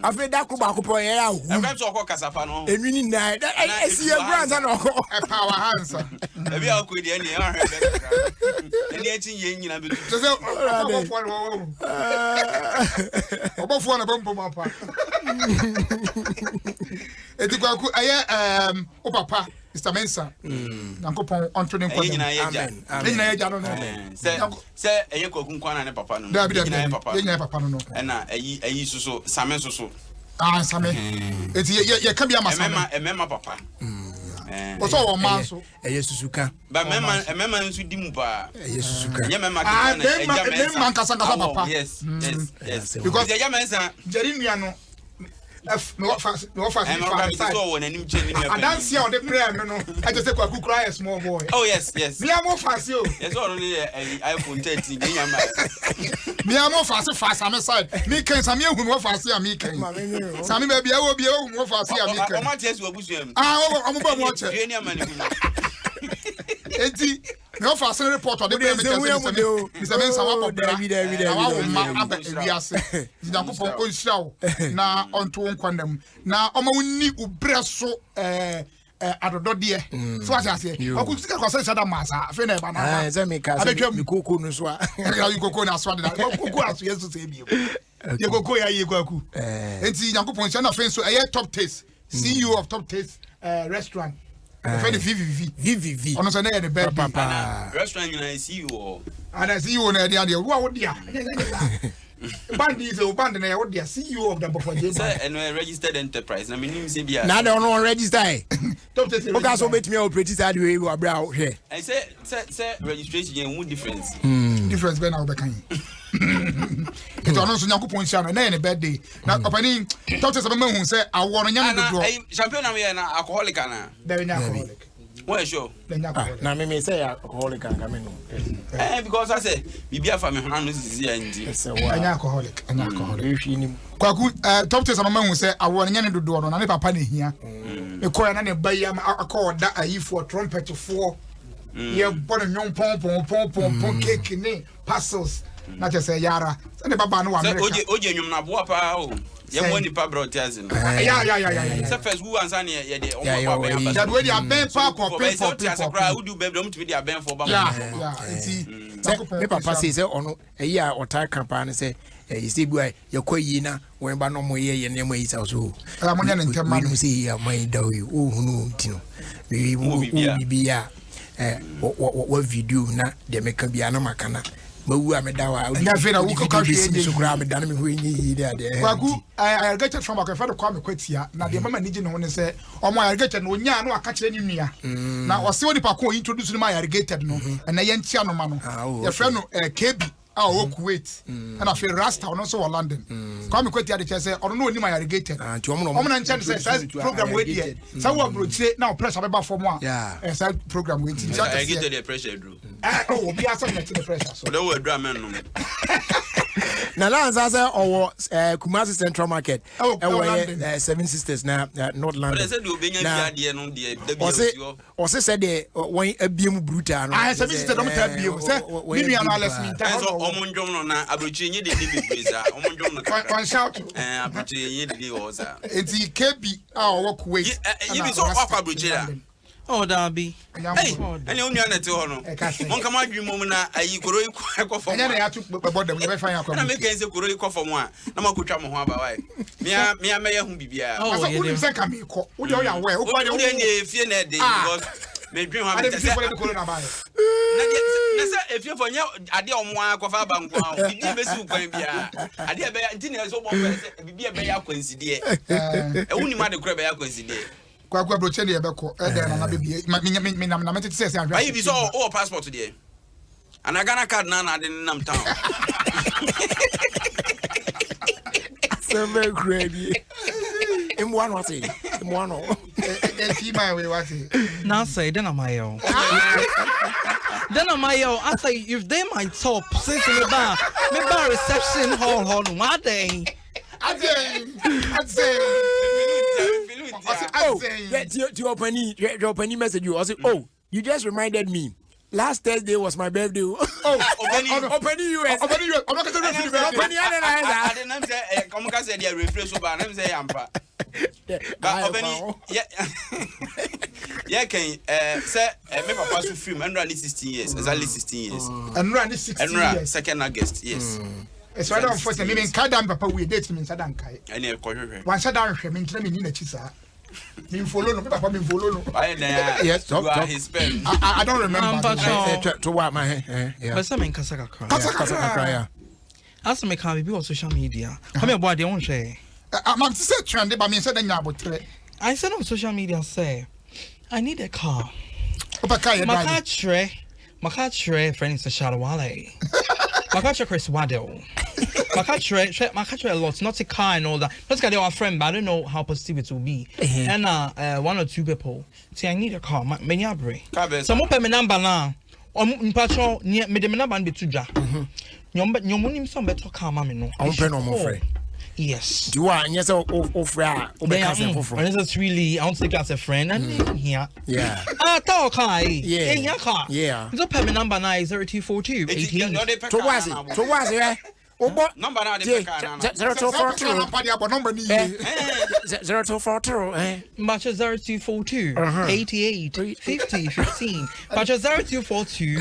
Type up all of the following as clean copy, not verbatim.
After that, go back up on air. I'm so called Casapano. And we night. I see your grandson or a power hands. Maybe I'll quit any and yet in Yen. Above one of them, oh, Papa, Mr. Mensa, Uncle Pong, Anthony, Amen. Say, a young Kwan and Papa, Papa, and I used to so, Samen so. Ah, Sammy, it's can be a member, Papa. What's all Manso? A Yesuka. But a member to Dimba. Yesuka. Yes, yes, because the Yamansa, Jeremiano. No fast, no fast. I don't see on the prayer. No, I just say, "Who cry a small boy?" Oh yes, yes. Me am more fast, you. It's only iPhone 13. Me am more fast. I'm aside. Me can some you who more fast. Me can. Some maybe I will be more fast. Me can. How much is your bush? I'm about watching. No fast report on the Mr. Mensa na onto nkondam na omawuni ubreso adododie so asiase okusika kwase sada masa fe na eba na ze me ka se koko no so a ya koko na so da koko aso yesu se bi ye koko ya ye kwaku enti Yakobon se na fe so top taste CEO of top taste restaurant the VVV. On Sunday, the bed restaurant, I see you. And I see you on the idea. What would you? Bandits or Bandit, I would see you of them before you and registered enterprise. I mean, now they don't register. Don't also make me pretty sad way you are brow here. I say, registration, what difference? Difference when I'll be kind. It's almost Yakobon Shan and then a bad day. Now, opening doctors of a man who say, I want a young champion and alcoholic. Very alcoholic. Well, sure. Now, me say alcoholic and coming. Because I say, be a family, an alcoholic. An alcoholic. Doctors of a man who say, I want a young door on a papa here. The coin and a bayam, I call that I for trumpet to 4. You bought a young pom cake in parcels. Not just a yara. And Papa no one. Oje nyum na boa pa o. Ye mo ni pa bro tiasin. Yeah. Say first who answer ye dey o mo pa ben. That way dey ben pa for pay for tiasin kra who do bedroom to be dey ben for ba. Yeah. Me papa say ono eyi a otai kampa ne say you see boy ye koyi na when ba no mo ye ne mo yi sa so. Mo nya ne ntem ma no say ya mai da we o hunu ntino. We bia what video na de meka bia na makana. But me dawa na fe na wo ko so kura me dan me ho nyi there kwaku I get from akwa do kwa me kwatia na de mama niji ne ho ne se omo irrigated no nya no aka kire ni nua na o se oni pa ko introduce no my irrigated no na ye ntia no ma no ye fre no KB wo Kuwait and I feel Rasta no so London kwa me kwatia de chese ono no oni my irrigated omo na ntia se program we there sa wo brochire na pressure be ba form a sa program we ntia I get the pressure drew oh be aso net the pressure so the word drum no na lanza say owo Kumasi Central Market Seven Sisters na North London but say do obenya biade no de o se de won abiem brutal no Seven Sisters no ta abiem say mi nua no Alex mi ta so omondwom no na abrochi nye de bibeza omondwom no kan shout abrochi nye de o za enti KB owo Kuwait you be so akwa abrochi da oh Dabi hey any onua na te ho no mon kama adwi mom na ayi koro ikọ fom anya na ya tu bodam we fan akwa na me kan se koro ikọ fom a na makotwa mo ho aba wai me me ya hu bibia so uni se ka me ikọ wo de o ya we wo kwa de wo de efie na de because me dream ha me se na se efie fo nya ade omo akọfa aba nko a bibia be si ukwan bia ade be ntine so bo bibia be ya kwanside wuni ma de koro be ya kwanside kwa broche de ebeko e de na bibie me na mete say say ayi bi so o passport there and a Ghana card na de nam town seven grade imwano say imwano see my way what now say then am I I say if they my top since me bar reception hall one day I say to open message you. I say, oh, you just reminded me. Last Thursday was my birthday. Open US. I'm not going to I didn't say come can say they refresh so bad. Let me say ampa. But Obeni yeah can say me papa so film and run 16 years. Exactly 16 years. And run 16 years. 2nd August. Yes. It's right on for me mean kadam papa we date me sadan kai. Any kohwe. One sadan hwe me ntra me ni na chisa. Me follow no papa me follow no. Yes, you are his pen. I don't remember. To what my but some in Kasaka cry. Yeah. As me can be on social media. Come here, boy, they won't share. I'm say trend, but me said I said on social media, say, I need a car. My car tray, friend is a shadow wale. My car tray Chris Waddell. My car tray a lot, not a car and all that. Let's get our friend, but I don't know how positive it will be. And 1 or 2 people say, I need a car. Many abre. Some open my number now. Mpacho near me the number and be too ja. Nyomunim some better car, mammy no. Open on my friend. Yes. Do I? Yes, it's really, I want to take as a friend and here. Yeah. Talk high. Yeah. In your car. Yeah. The payment number now is 0242 18. To was it? Number now 0242 Much 0242 88 50 15. Much 0242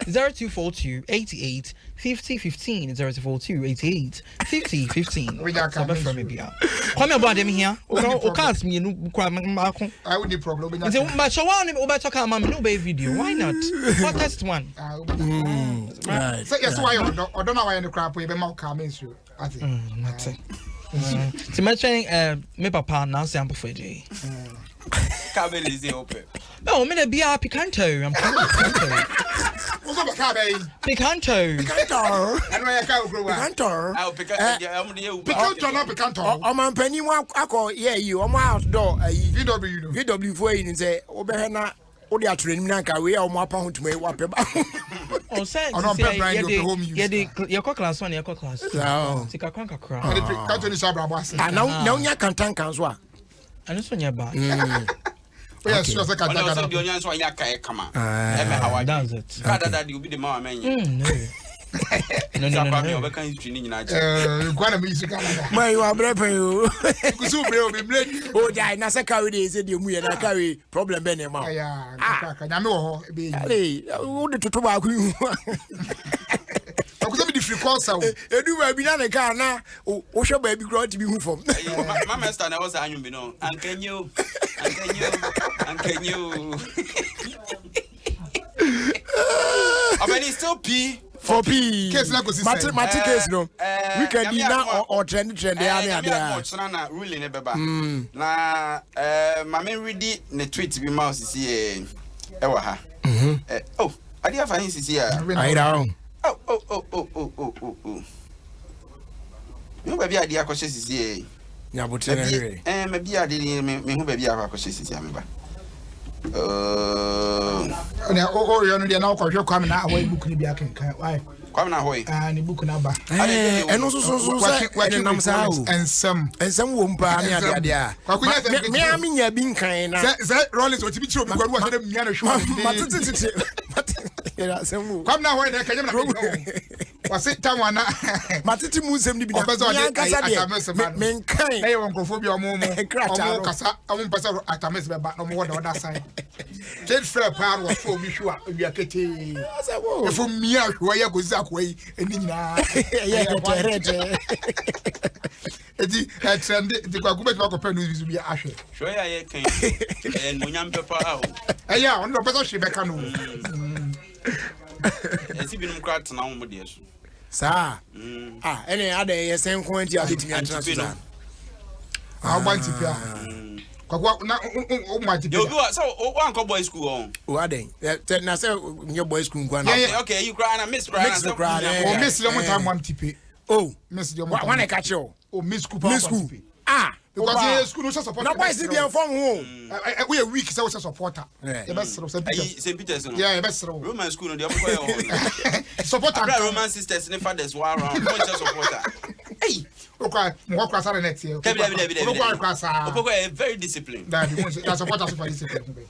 0242 88 50 15 0242 88 50 15. Come about them here. O can't me no I would need problem. But so one over talk about no baby video. Why not? What test one? Right. So yes, why I don't know why in the crap we be more coming through. I think. That's it. To mention me papa now sample for day. Cabin is open. No, me be a picanto. I'm What's up, Cabe? Picanto. And where I can't grow up. I'll pick up Picanto. Oh, man, penny one. I call you on my outdoor. VW for you and say, Obehana. Odi atreni nanka we a mo apa ho tuma e wa pe ba. On say your class 1 your class 2. Take a crank across. And the canton is abra boss. Now nya kantan kan so a. And this one your back. Yes, sure say kantan. Also the onyan so anya kai kama. How does it? That you be the man man. No. We can use training na. Gwana me use Canada. My you are brave you. Kusu brave be blade. Oh die na say carry dey say dey mu ye na carry problem be ne ma. Yeah, nyame wo ho be. Hey, wo de toto ba ku. Akuza be different course o. Edu ba bi na ne ka na wo hwe ba bi gro ti bi hu fom. My master na was anyum bi no. Ankenyo. Obeni still P for P. Case na go see. Mathematics case no. We can be now or trend dey na na ruling e beba. Na mama ready ne tweet bi mouse see e wa ha. Oh, ade afa hin sisi ya. I down. Oh. You baby ade akoshe sisi e. Ya bote na re. Me bi ade me hu baby akoshe sisi ya me ba. You know, now kwa kwame na away book ni bi akenkan. Why? Kwame na hoy. Ni book na ba. Eno so say nam sa o. Ensem wo mpa me ade a. Me aminya bi nkan na. Say Rollins o ti bi chiro bi kwa wo mia na hwa. Matete. Era semu. Kwame na hoy na kanyam na. Wase tamwana. Matete mu nsem ni bi na. Me nkan. Na ye won krofo bi omo kasa omo pesa atames be ba no mo wo da sign. Jet fair power was for me sure we are getting. If me out where you go Zakway and Edi trend the Kwakubet Wako Pen will be ashe. Sure, I can and Munyam Papa. Yeah, on the person she becano. Has he been cracked now, my dear? Sir, any other same quantity of it. I want to so one boys school on. What they? Now say your boys school. Okay, you crying and miss crying. Oh, miss the time one tipe. Oh, miss the one I catch you. Oh, miss school. Because school no support. No boys dey from home. We a week say we supporter. The best St. Peter's. Yeah, best Roman school no dey supporter. Roman sisters ne fathers were around. Not just supporter. Hey, okay, mo kwasa na next year. Opoko very disciplined. That supporter super disciplined.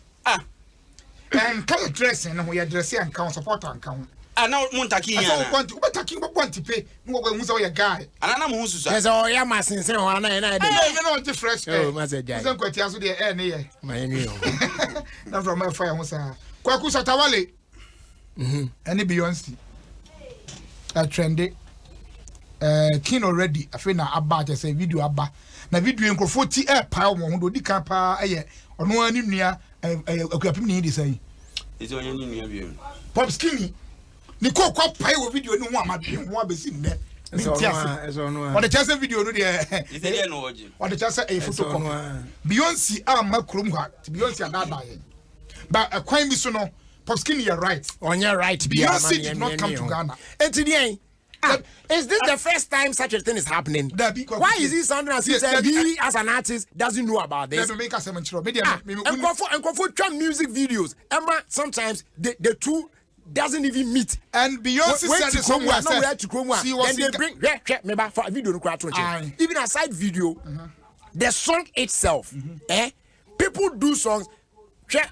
and kind dressing and we are dressing and count support and count. I know Montaki. I want to pay. No one who's a guy. And I'm who's there's all your masses and one and I don't different. Oh, Master, I'm quite as the air near. My new. Not from my fire was a Kwakusa Tawale. Any Beyonce. A trendy. King already. I feel now about say video about. Na video nko 40 pile won do di kan pa aye ono ani nua akuapim ni di say is on any nua bi pop skinny ni ko kwa pile wo video ni ho amade ho abesi nne eso no o de chance video no de is there no oje o de chance a photo copy Beyonce ama krom ha Beyonce adada ye but kwan bi so no pop skinny you're right on your right Beyonce did not come to Ghana enti is this the first time such a thing is happening? Why is he sounding as if he as an artist doesn't know about this? And for music videos, Emma sometimes the two doesn't even meet. And Beyonce said somewhere then they bring for a video even a side video, the song itself, people do songs,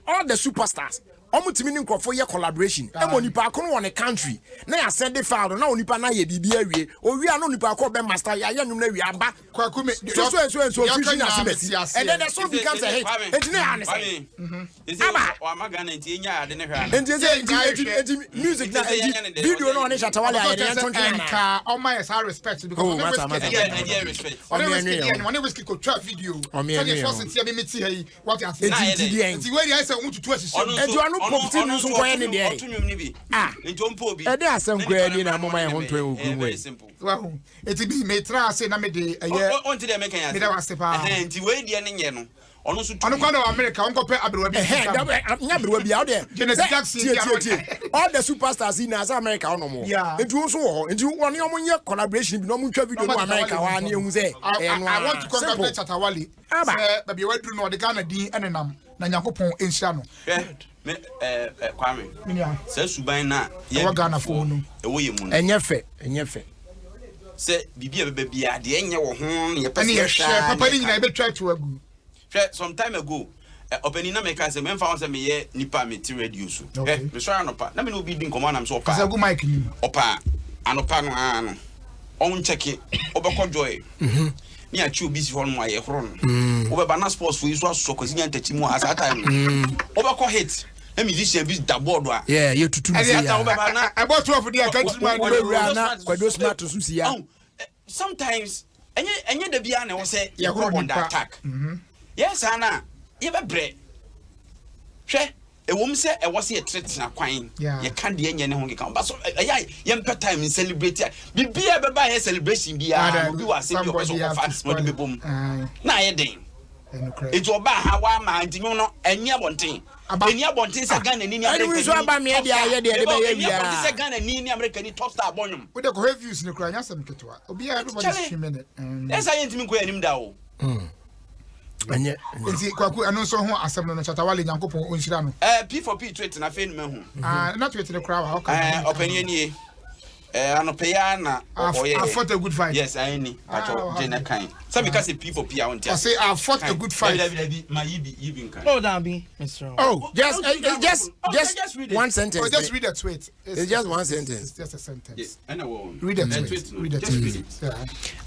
all the superstars. Omutimi nkofo ye collaboration e mo nipa ko no country na ya send the file na onipa na ye bibia wie o wi ana onipa ko be master ya yanyum na wi aba kwakume so fusion asemesi and then the song becomes a hit enti na ya ne say o amagana enti enya ade ne hwa enti music na video no ne shatawale ya ne tonton ka o my respect because respect on whiskey ko trap video so the first thing me ti hey what you say enti where you say want to enti popti no so koye ne de ntompo bi e dey asem kwa ni na mama ye ho ntwen ogun we wow eti bi me tra say na me de onti de meka ya me da wase pa enti we de ne nye no ono so ono kwa na America onko pe abrewa bi nya abrewa bi out there Genesis Jackson all the superstars in America ono mo enti wo so wo enti woni omo nye collaboration bi no mo twa video no America wa na ehun say I want to congratulate Chatawale say baby we duru no de Ghana din enenam na Nyankopon enhia no me Kwame se suban na ye Ghana fo no ewo ye mu enye fe se bibia bebia de enye wo ho ye pese papa ni nyina be try to agu some time ago openi na make say me fa won say me ye nipa me ti radio so me so anopa na me no bi din komo na me so opa agu mic ni opa anopa no ano on check obekọ joy ni achi obi si ho no aye horo no obeba na sports for iso aso kwasi nya ntachi mu asa time obekọ hit na musician bi da board a you tutu me ya obeba na about 12 dey country man na kwado smart so si ya sometimes enye da bia na wo say ye go on the attack yes ana ye be bre hwe ewom se e wo se ye tretina kwan ye kan de enye ne ho keka ba so ye mpe time celebrate bibia be ba ye celebration bia obi wa se bi o so ko fa no de bebom na ye den it oba ha wa ma antinyo no enye bonten enye bonten se Ghana ni America ni so aba me de aye de be ye bia bonten se Ghana ni America ni top star bonum we de ko reviews ni kura nya sam ketwa obi everybody streaming it yes I ntimi ko anim da o anye nti kwaku anu so ho asem no Chatawale Nyankopon onhira no P4P tweet na fe no mahu na tweet ne kura wa opani nie anopeya na I fought a good fight. Yes, I need. Jenna kind. Some because P4P I want to say I fought a good fight. My even kind. Oh, Dambi, Mr. Oh, just 1 sentence. Oh, just read the tweet. It's just 1 sentence. It's just a sentence. Yes, I know. Read the tweet. Read the tweet.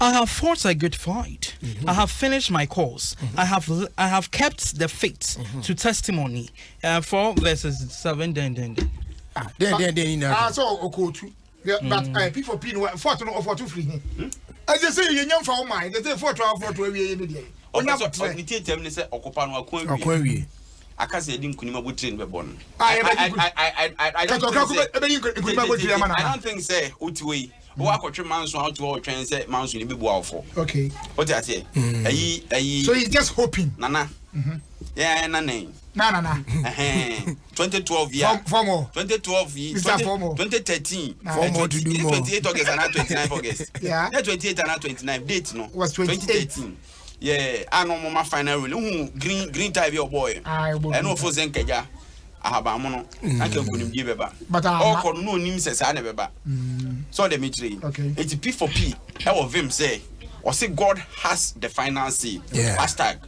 I have fought a good fight. I have finished my course. I have kept the faith to testimony. 4 verses 7 then. So okotu. But P4P no fought no for 2 free. I just say you nyam for mind. They say 412 we ni dey. Onya so ni tietem ni say okopa no akwan wie. Aka say di nkunima bo train be bon. I don't think say otiwe. Wo akotwe manso out wo twen say manso ni be bu awfo. Okay. What you say? Ayi. So he's just hoping. Nana. Yeah, nana. Nah. 2012 year. 2012 year. 2013. For more to do more. 28 August and 29 August. Yeah. 28 and 29 date no. Was 2013. Yeah, I know my final rule. Green tie your boy. I know for Zenkeja. I have a mono. I can put him give beba. But I don't know him says I never beba. So the metre. Okay. It's P4P. How of him say or say God has the final say. Yeah. Hashtag.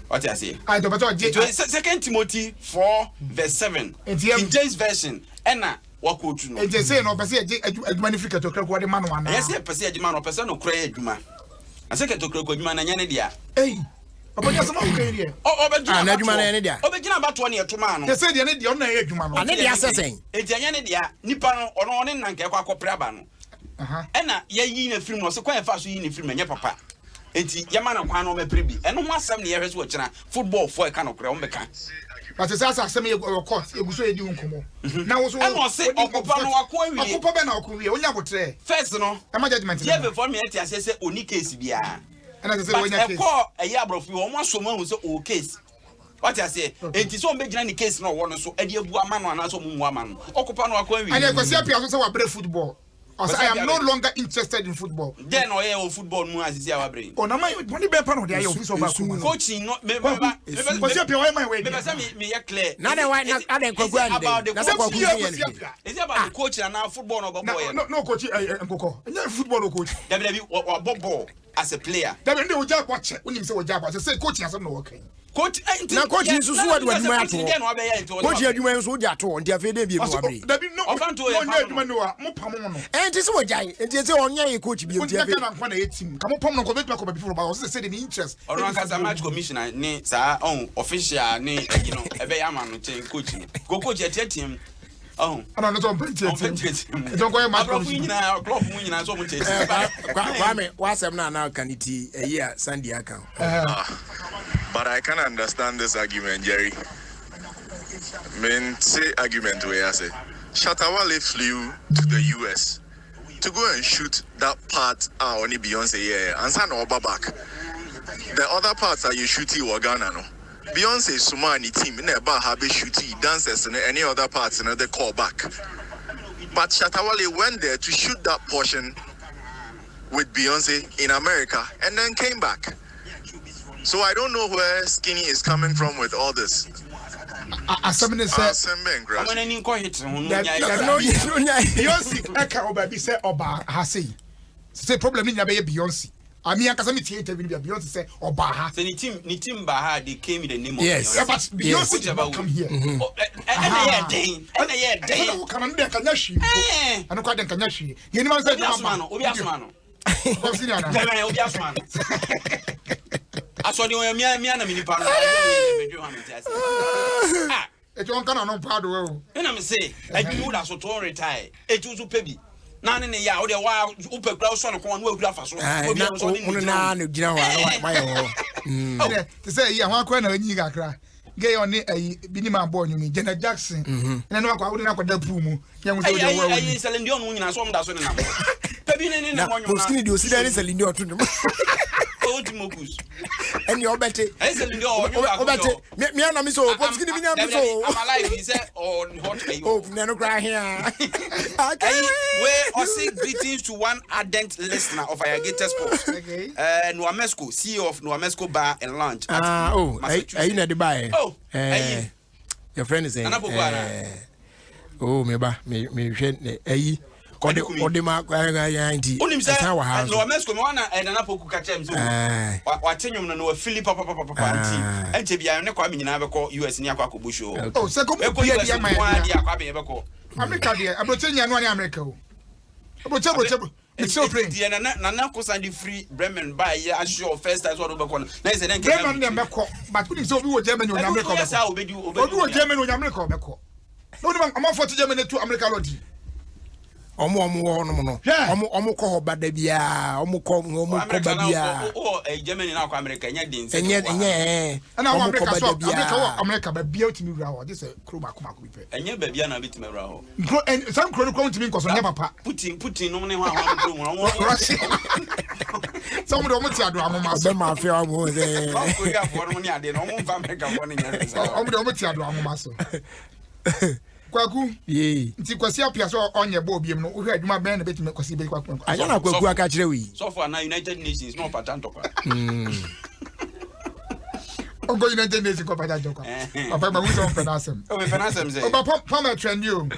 What I say? I don't know. 2 Timothy 4:7. King James version. Ena wako tu no. E say no pese adwuma ni frika to kra ko de ma no ana. Yes, pese adwuma no pese no kra adwuma. Ase ke to kra ko adwuma na nya ne dia. Eh. Obonya sama ko ere. Obedwuma na adwuma na ne dia. Obegina bato ne etuma no. They say dia ne dia ona e adwuma no. Ane dia sesen. Enti anya ne dia nipa no ono ne nanka kwa akopre aba no. Aha. Ena ye yi na film no se kwa fa so yi na film nya papa. Enti yama na kwa no me prebi. Eno ho asem ne ye hwe so kira football for e ka no kra o meka. But it's as asem ye court e guso e di nkomo. Na wo so eno se okopa no wako awie. Okopa be na okowie onya botre. First no. E ma judgment. Ye before me eti ase se oni case bia. Ena se onya case. But e ko e ya brofi wo mo aso ma hu se o case. What I say? Enti so be gina ni case no wo no so e di abu ama no ana so mu ama no. Okopa no wako awie. Anya kwasi apia so se wa break football. I am no longer interested in football. Then o football mu asisi our brain. Oh na my money be pa no dey office over coaching no me because you pay my way. Me say me clear. Na dey why na dey kwagu and dey. Na say kwagu is about the coach and now football no boy. No coach nkoko. Enya football no coach. Dabi ball as a player. Dabi ndey o ja watch. Onim say o ja watch. Say coach asem no work. Coach na coach nsusu wadu adwuma ato coach adwuma nso di ato ntia fe dey bi mu abre dabi no no adwuma no a mo pam mo no enti se wojai enti se onye coach bi ntia fe na kwa na team ka mo pam no ko betu ko before ba say the interest ono aka match commissioner ni sa on official ni you know ebe ya man no chen coach ni go coach e team oh ana no ton penti team don go match commissioner club mu nyina so mo che kwa me wasem na kaniti year Sunday account. But I can understand this argument, Jerry. Say argument where I say Shatawale flew to the US to go and shoot that part only Beyonce and send over back. The other parts that you shoot in Ghana no. Beyonce Sumani team in about have shooty dancers and any other parts and they call back. But Shatawale went there to shoot that portion with Beyonce in America and then came back. So I don't know where Skinny is coming from with all this. Assemble says, I'm an incohit. Beyonce, Eka Obabi say Oba Hasi. Say problem in Yabe Beyonce. I mean, I can theater with Beyonce say Oba Ha. Say ni team Baha, they came in the name of yes. But Beyonce did not come here. And a year day. Come on, there, Kanyashi. I don't quite Kanyashi. You know, said Obiasmano. I saw you me and a mini partner. It won't come on proud of. And I'm say, I do that so to retire. It was a baby. None in a year, or the wild upper grouse on one will graph us. To say, yeah, one corner in Yiga. Gay on a minimum born, you mean Janet Jackson. And I know I wouldn't have got the boom. Young was selling the only one I saw that's on Skinny do see that is a linear to them. And your betty. I said, me and I'm so. What's going to be I'm alive, he said, or hot. Oh, no cry here. Where or say greetings to one ardent listener of our Gator Sports. Nuamesco, CEO of Nuamesco Bar and Lounge. Oh, I know the buy. Oh, your friend is saying, oh, me. Odema yanti onim say no mesko me wana na poku ka chem so watenyum no Philip papa anti bia ne kwa me nyina be ko US ni akwa akobosho oh se ko bia dia man dia akwa be ko America dia abotenya no ani America o aboche it's so plain dia na ko sand free Bremen by ya assure first time so do be ko na say den Bremen dem be ko but we say obi wo Germany o America be ko obi wo Germany o America be ko no dem am for Germany to America lodi omo no ko bada bia omo ko bia o Germany na ko America nya din se enye ana America ba bia utimi wura ho this kro ba kuma ko bi pe enye ba bia na bitimi wura ho some kro utimi nkoso nya papa Putin no ne ho ho some do mo ti ado amoma so be ma fe amo ze ko ya fo no ne ade no mo fa America fo ne nya so o mo ti ado amoma so Kwaku nti kwasi apia so onye bo biem no ohwe adwuma ben na betime kwasi be kwaku anya na kwaku aka kire wi so for na United Nations no patanto kwa ogo United Nations ko patanto kwa papa ma wuzo penasem o be penasem ze o papa ma trend you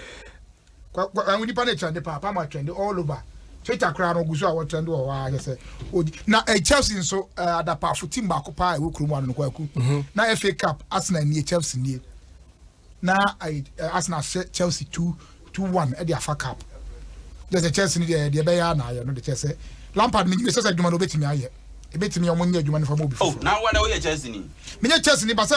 kwa woni pa na trend papa ma trend all over Twitter crowd no guso what trend or I say na Chelsea so ada powerful team back pa e wokuru mu no kwaku na FA Cup Arsenal ni Chelsea ni na Arsenal Chelsea 2-1 e the FA Cup there's a Chelsea ni the be ya na ya no the Chelsea Lampard me say adwuma no betimi aye e betimi omonye adwuma no fa mo before oh now when we Chelsea ni me Chelsea ni ba say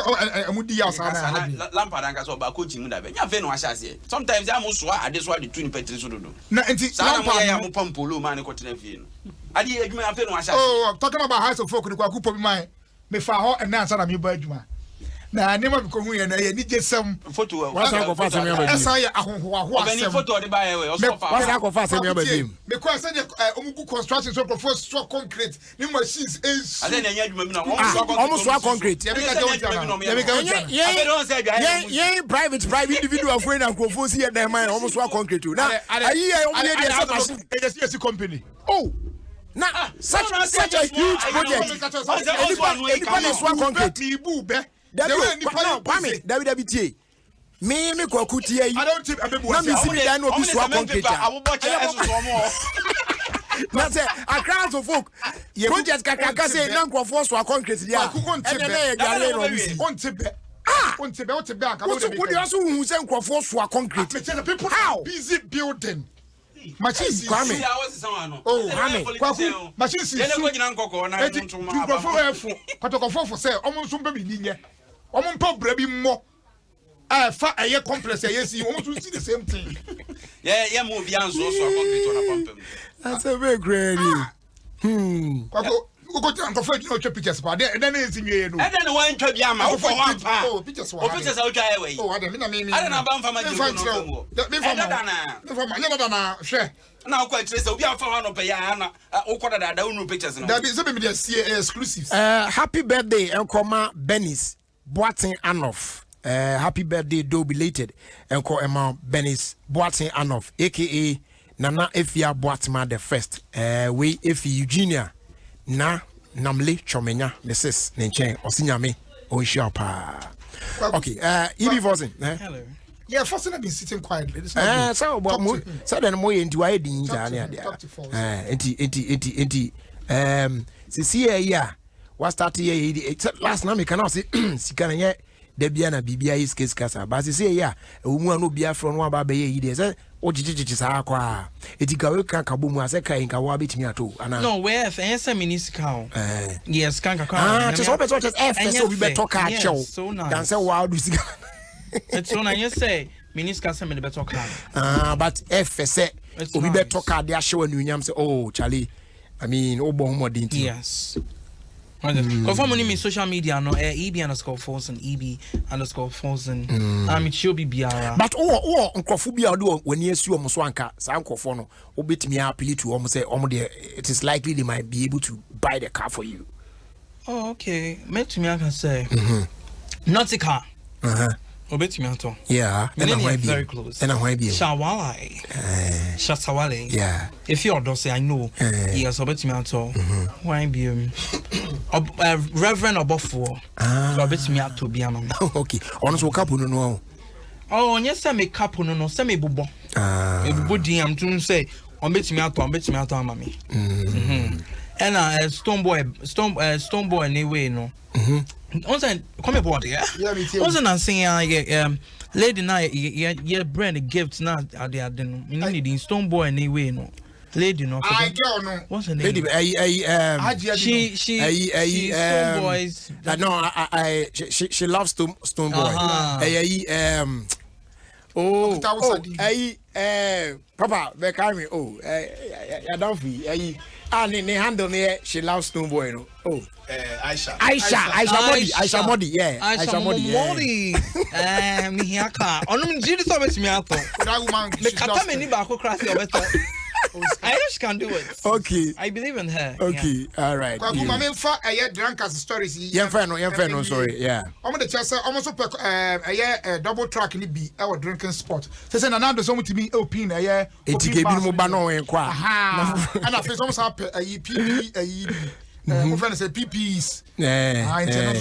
amudi ya sa na Lampard anka so ba coach mu da be nya fe no ahase sometimes ya mo so ade so ade tu ni petri so dodo na enti Lampard ya mo pampolo man ko tena fie no ade adwuma ya fe no ahase oh talking about house of folk ni kwaku po bi man me fa ho and answer na me ba adwuma na nema biko hu ye na ye ni jesem photo what's that go fast me about esa ye ahonho asem obeni photo de ba ye we o so fa what's that go fast me about him me ko say the omugu construction so propose so concrete ni machines is ade na nya adwuma mi na almost so concrete ye be ka ye private individual friend and crofo see dem man almost so concrete na ayi e dey company oh na such a huge project anybody is one concrete WWTA. Me kwaku tie yi. Na me see me dan no bi so concrete. Na say a crowd of folk. Project kakaka say na nkrofo so concrete dia. Ene na ye gare no bi. Ontebe aka. Wo dey also hu say nkrofo so concrete. People how busy building. Machines Kwame. Oh, Kwame. Kwaku machines. Ele ko nyina nkoko na ntuma. Nkrofo efo. Kwatokofo say omo nso mba bi ninye. Omo mpa bra bi mo fa aye complex aye si omo to see the same thing yeah mo bi anso so concrete on pampam that's a very great kwako uko tanko fa no pictures pa then is nwie no and then one twa bi ama for one pa oh pictures wa pictures how twa we oh ada me na na ba mfa ma ji no me fa na hwe na ko trace obi afa wa no pe ya na uko da unu pictures no da bi so be me exclusives happy birthday enkoma Benis Boatin Anof. Happy birthday, do belated. Enko Emma Benis Boatin Anof, aka Nana Efia Boatima the first. We Efi Eugenia na Namle Chomenya, Mrs. Nenchen, Osinyame, Onshapa. Okay, Ibi Vosin. Hello. Yeah, first I've been sitting quietly. So then more into I didn't. Yeah. What started here last night? Me cannot say sikana debia na bibia is case kasa but say yeah omu anu bia from one ba be ye dey say ojijijiji sa akwa etika we kan kabo mu ase kai nka wa betimi ato ana no we f answer municipal yes kan ka kwa just hope it's f so we better talk at show dan say wa do sika it's so na you say municipal say me the better talk but f say we better talk at their show anunyam say oh Charlie I mean obo homodin yes. Confirm me social media no EB_Fosun EB_Fosun it should be biara but nkofo bia do when you see omo so anka sa nkofo no obetimi appeal to omo say omo there it is likely they might be able to buy the car for you. Oh okay, met me I can say not a car obetimi ato yeah and then very close and why be Shatawale yeah if you do say I know yes obetimi ato why be Reverend Obofo so obetimi ato bi ama okay ono so kapo no oh yes say me kapo no say me bubo bubo din am tun say obetimi ato ama me and stone boy anyway no once come aboard yeah once and saying lady na your brand gift na ade no you need stone boy anyway no lady no girl no what's her name lady she stone boys no she loves stone boy papa be carry I don't feel ne handle ne she loves stone boy no Aisha Modi yeah Aisha Modi me here car onum jiri so bet me ato that woman me kata me ni ba ko crash your better I know she can do it okay I believe in her okay all right kwa kuma me fa drunkers stories yen fa no sorry yeah omo the chance omo so double track ni bi e drinking spot say na do so mutimi opin etike bi mo ba no wen kwa and I feel some say my friend say PPs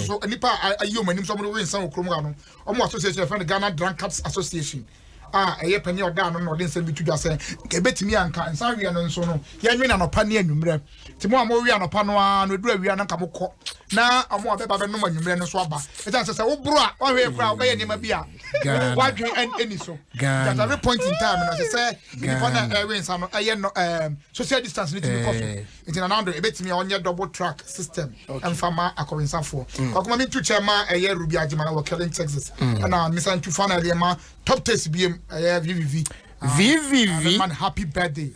so nipa ayo manim so mo we nsan okrom ga no omo association friend Ghana Drunkards Association ɛyɛ panyin ɔda no ɔde nsɛm bi to dwa sɛ ebetimi anka nsa wi no nso no yɛnwe na nɔpa ne anwumrɛ timo a mo wi anɔpa no a no edu awia no nka mo kɔ na ɔmo abɛba bɛ nom anwumrɛ no so aba ɛtan sɛ wo bro a ɔhwɛ kura ɔbɛyɛ nneɛma bi a wadwe any so at every point in time no sɛ nipa na ɛwe nsa no ɛyɛ no social distance ne timi kɔ so nti na nando ebetimi a ɔnyɛ double track system ɛmfa ma akɔrensafoɔ akoma mi tu chairman ɛyɛ Ruby Ajima na wɔ Kellen Texas ɛna misa ntu finally ma top test biem ɛyɛ VVV man happy birthday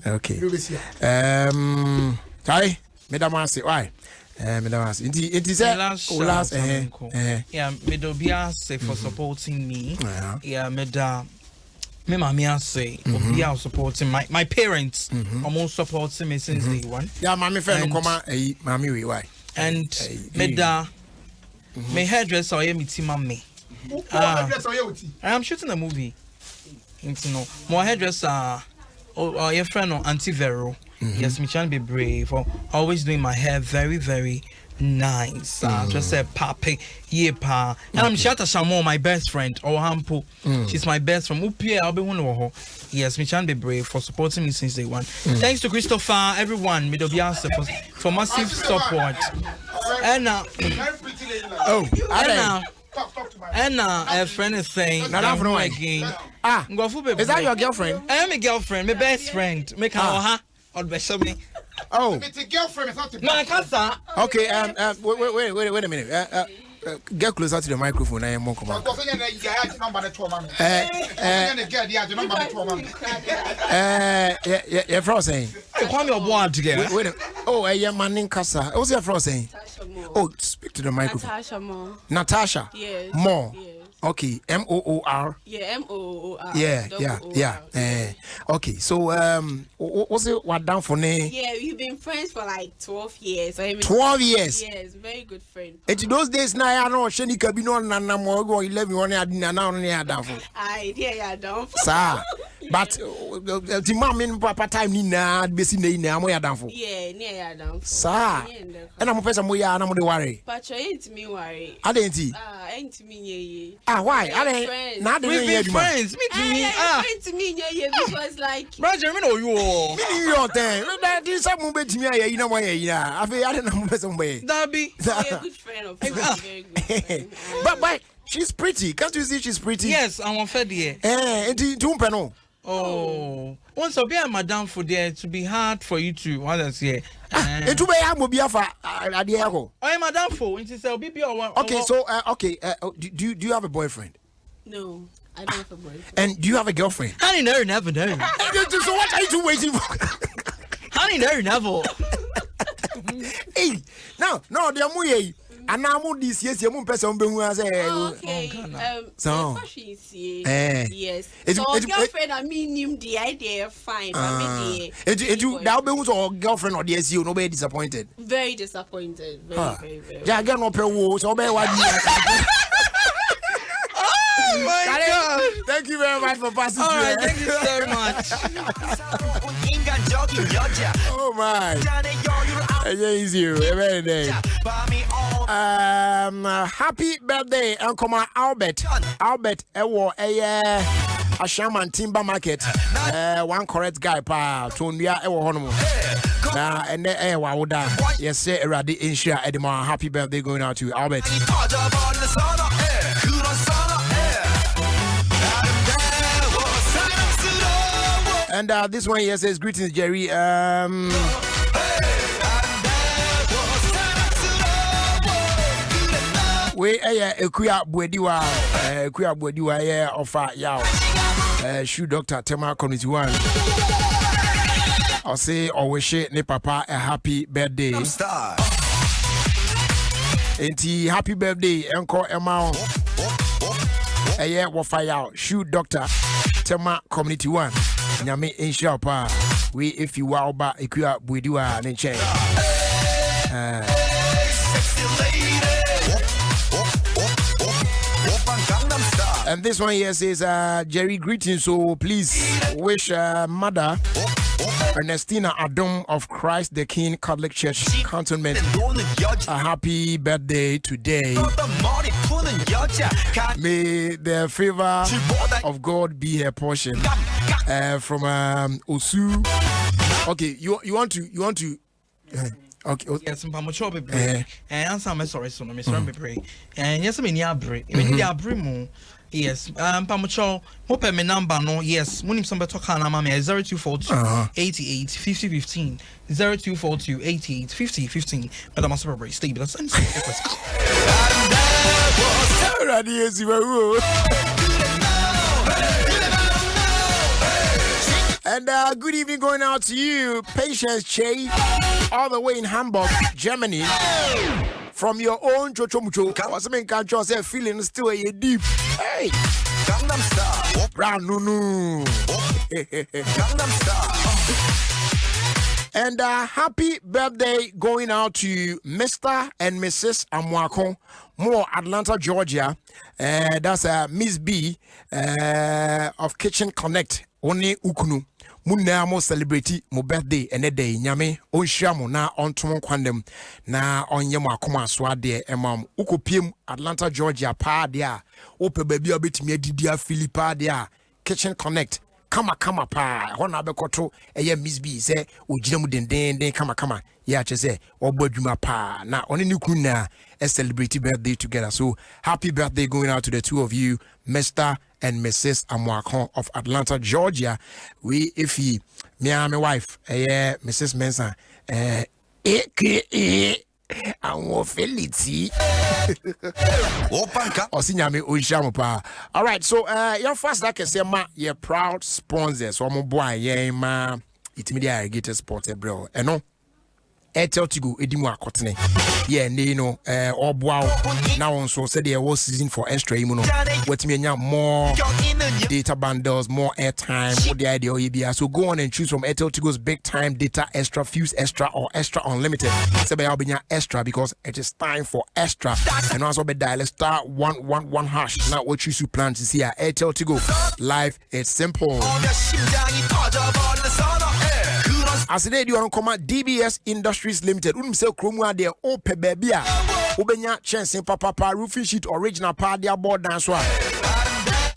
okay sorry madam ase why madam ase it is last yeah medobia say for supporting me yeah me mama say obia supporting my parents almost supporting me since day one yeah mama friend come mama we why and meda me hairdresser or me team me I'm shooting a movie. You know, my hairdresser or your friend or Auntie Vero. Yes, me trying to be brave for always doing my hair very, very nice. Just say papi, yeah pa. And I'm Shata Shamo, my best friend, or Hampo. She's my best friend. Upie, I'll be one of her. Yes, me trying to be brave for supporting me since day one. Thanks to Christopher, everyone, Midobiasa for massive support. And and a friend is saying, not again. Is that your girlfriend? I am a girlfriend, my best friend. Make her or best me. Oh, it's a girlfriend. No, I can't. Okay, wait a minute. Get closer to the microphone. I am more command. Yeah, Frost saying. Call your boy together. Wait. Oh, I am manning Casa. What's your Frost saying? Oh, speak to the microphone. Natasha. Yes. More. Yes. Okay, MOOR. Yeah, MOOR. Yeah. Okay, so what's it? What down for me? Yeah, we've been friends for like 12 years. 12 years. Yes, very good friend. And those days now, I know Shani Kabino and Namogo 11 one I didn't know down for. I dear down for. Sir, but the mom in Papa time Nina basically now we are down for. Yeah, near down. Sir, and I'm a person we are not worry. But you ain't me worry. I didn't see. Ain't me. Why? I didn't. Not we've been friends. Meet me. Friends to me, because like. Roger, me know you. Me your thing. That is some bit to me. You know why? Yeah, I feel I don't know some way. That be a good friend of mine. Very good friend. But she's pretty. Can't you see she's pretty? Yes, I'm on Fedie. Peno. Oh, once I'll be a madam for there to be hard for you to what else here. It will be a mobile for Adiago. I am madam for it is a BB or one. Okay, so do you have a boyfriend? No, I don't have a boyfriend. And do you have a girlfriend? Honey, never know. So what are you waiting for? Honey, never. Hey, no, they are muy. And now this yes, you person be who say. Okay. So yes. So girlfriend, I mean him the idea fine. It you now be who girlfriend or yes, you no be disappointed. Very disappointed. Very. Ja get no pay wo so be what. Oh my God! Thank you very much for passing through. Right, thank you so much. Oh my! It's you. Every day. Happy birthday, Uncle Albert. Albert, a shaman timber market. One correct guy, pa. Tonya, and then Wawuda. Yes, sir. Radi Insha Edema. Happy birthday going out to Albert. And this one here says, greetings, Jerry. We Ekuya Bwediwa offer yaw. Shoe doctor Tema Community 1. I'll say wish ne papa a happy birthday. Enti happy birthday, Uncle Emma. Wafa yaw. Shoe doctor Tema Community 1. Nyame insha pa we if you are ba Ekuya Bwediwa ne che. And this one here says, Jerry, greetings. So please wish mother Ernestina Adom of Christ the King Catholic Church Cantonment. A happy birthday today. May the favor of God be her portion. From Osu. Okay, you want to okay. Yes, I'm sure be and answer my sorry, so Miss Rambe. And yes, I mean, Yabre. Yes, Pamucho, hope my number no, yes, when some better can I'm 0242 88 50 15 0242 88 50 15. But I must probably stay, but that's And good evening going out to you, Patience Che, all the way in Hamburg, Germany. From your own Chochomucho, Wasman Kancho said feeling still a deep. Hey, Gangnam Style, Brown Nunu. Gangnam Style. And happy birthday going out to Mr. and Mrs. Amwako, more Atlanta, Georgia. That's Miss B of Kitchen Connect, One Ukunu. Muna mo celebrate mo birthday ene day nyame onhia mo na ontom kwandem na onye mo akoma so ade emam ukopiem Atlanta Georgia pa de a ope baabi obetimi adidi a Philippa de a Kitchen Connect kama pa ho na bekoto eye Miss B say ogina mu denden kama ya che say obadwuma pa na one ni kunu na celebrate birthday together. So happy birthday going out to the two of you, Mr. and Mrs. Amwakon of Atlanta, Georgia. We, if he, me and my wife, Mrs. Mensa, aka Amwofility. Osinyame Oishamupa. All right, so your first like I say, ma, you're proud sponsors. So I'm boy, yeah, ma, it's media irrigated sports, bro. And no. Airtel Tigo edimu akotene yeah ne no oboa now on so said there was season for extra you know what me more data bundles, more airtime, what the idea EBS. So go on and choose from Airtel Tigo's big time data extra, fuse extra, or extra unlimited. So be extra because it is time for extra. And also be dial *111# now what you should plan to see at Airtel Tigo. Life is simple. As today you want to come at DBS Industries Limited. Say Chromua there open baby. Ubenya chance papa roofing sheet original part their board dance one.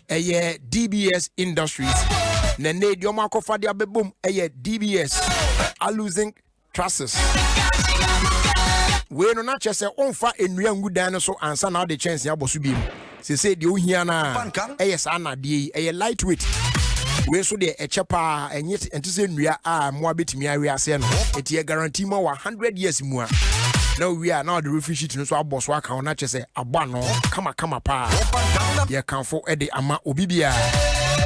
DBS Industries. Nene diomako for their boom. DBS. Are losing trusses. We no not just say on fa enrian good dinosaur answer now the chance ya bosu. She said you here na. Anna de lightweight. We so de echepa enyet entise nua a mo abetimi awe ase no etie guarantee mo 100 years mu now we are now the roofing sheet no so aboso aka na chese aba no kama pa ye kanfo e de ama obibia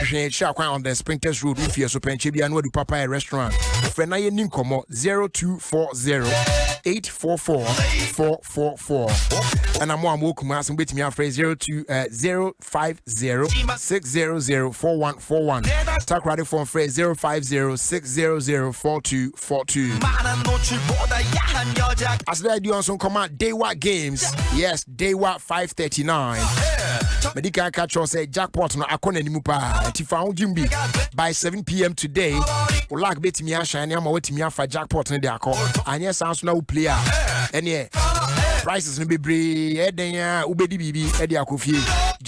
hwe sha kwan on the Sprinters Road if you so penche bia no du papa restaurant fe na ye nin komo 0240 844 and I'm more Kumasi betimi afre 050 Talk radio phone phrase 050 600 As I do on some command Daywa Games. Yes, Daywa 539. Medical catch us say jackpot no akona ni mupa. Tifa Jimbi by 7 p.m. today. Ulak betimi ashine ama wetimi afa jackpot no de akọ. Anya sounds na player. Any prices no be bre eden ya ubedi bibi e de akofie.